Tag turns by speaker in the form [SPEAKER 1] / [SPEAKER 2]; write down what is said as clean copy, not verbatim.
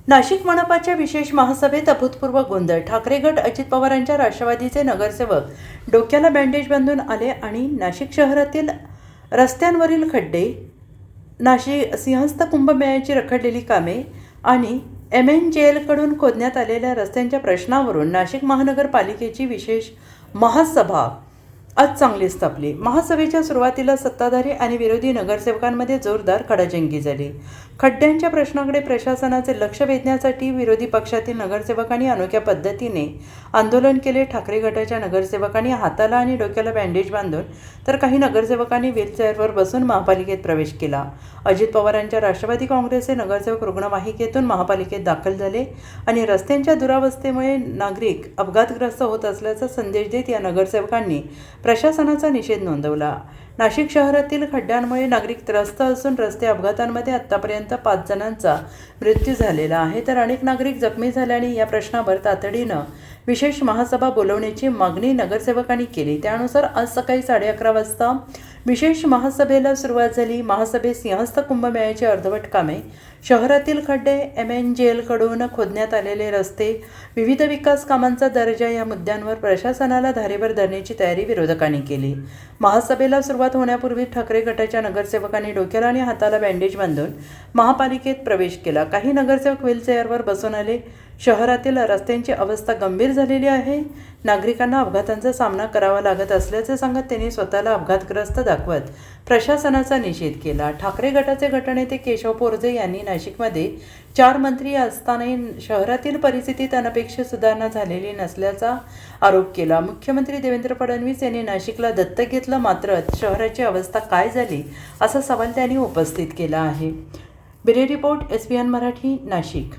[SPEAKER 1] नाशिक मनपाच्या विशेष महासभेत अभूतपूर्व गोंधळ. ठाकरे गट अजित पवारांच्या राष्ट्रवादीचे नगरसेवक डोक्याला बँडेज बांधून आले आणि नाशिक शहरातील रस्त्यांवरील खड्डे, नाशिक सिंहस्थ कुंभमेळ्याची रखडलेली कामे आणि MNJL खोदण्यात आलेल्या रस्त्यांच्या प्रश्नावरून नाशिक महानगरपालिकेची विशेष महासभा आज चांगलीच तापली. महासभेच्या सुरुवातीला सत्ताधारी आणि विरोधी नगरसेवकांमध्ये जोरदार खडाजंगी झाली. खड्ड्यांच्या प्रश्नाकडे प्रशासनाचे लक्ष वेधण्यासाठी विरोधी पक्षातील नगरसेवकांनी अनोख्या पद्धतीने आंदोलन केले. ठाकरे गटाच्या नगरसेवकांनी हाताला आणि डोक्याला बँडेज बांधून तर काही नगरसेवकांनी व्हीलचेअरवर बसून महापालिकेत प्रवेश केला. अजित पवारांच्या राष्ट्रवादी काँग्रेसचे नगरसेवक रुग्णवाहिकेतून महापालिकेत दाखल झाले आणि रस्त्यांच्या दुरावस्थेमुळे नागरिक अपघातग्रस्त होत असल्याचा संदेश देत या नगरसेवकांनी प्रशासनाचा निषेध नोंदवला. नाशिक शहरातील खड्ड्यांमुळे नागरिक त्रस्त असून रस्ते अपघातांमध्ये आत्तापर्यंत 5 जणांचा मृत्यू झालेला आहे, तर अनेक नागरिक जखमी झाल्याने या प्रश्नावर तातडीनं विशेष महासभा बोलवण्याची मागणी नगरसेवकांनी केली. त्यानुसार आज सकाळी 11:30 वाजता विशेष महासभेला सुरुवात झाली. महासभेत सिंहस्थ कुंभमेळ्याची अर्धवट कामे, शहरातील खड्डे, MNJL खोदण्यात आलेले रस्ते, विविध विकास कामांचा दर्जा या मुद्द्यांवर प्रशासनाला धारेवर धरण्याची तयारी विरोधकांनी केली. महासभेला सुरुवात होण्यापूर्वी ठाकरे गटाच्या नगरसेवकांनी डोक्याला आणि हाताला बँडेज बांधून महापालिकेत प्रवेश केला. काही नगरसेवक व्हीलचेअरवर बसून आले. शहरातील रस्त्यांची अवस्था गंभीर झालेली आहे. नागरिकांना अपघातांचा सामना करावा लागत असल्याचे सांगत त्यांनी स्वतःला अपघातग्रस्त दाखवत प्रशासनाचा निषेध केला. ठाकरे गटाचे गटनेते केशव पोरजे यांनी नाशिकमध्ये 4 मंत्री असतानाही शहरातील परिस्थितीत अनपेक्षित सुधारणा झालेली नसल्याचा आरोप केला. मुख्यमंत्री देवेंद्र फडणवीस यांनी नाशिकला दत्तक घेतलं, मात्र शहराची अवस्था काय झाली असा सवाल त्यांनी उपस्थित केला आहे. Bureau report, SBN Marathi, Nashik.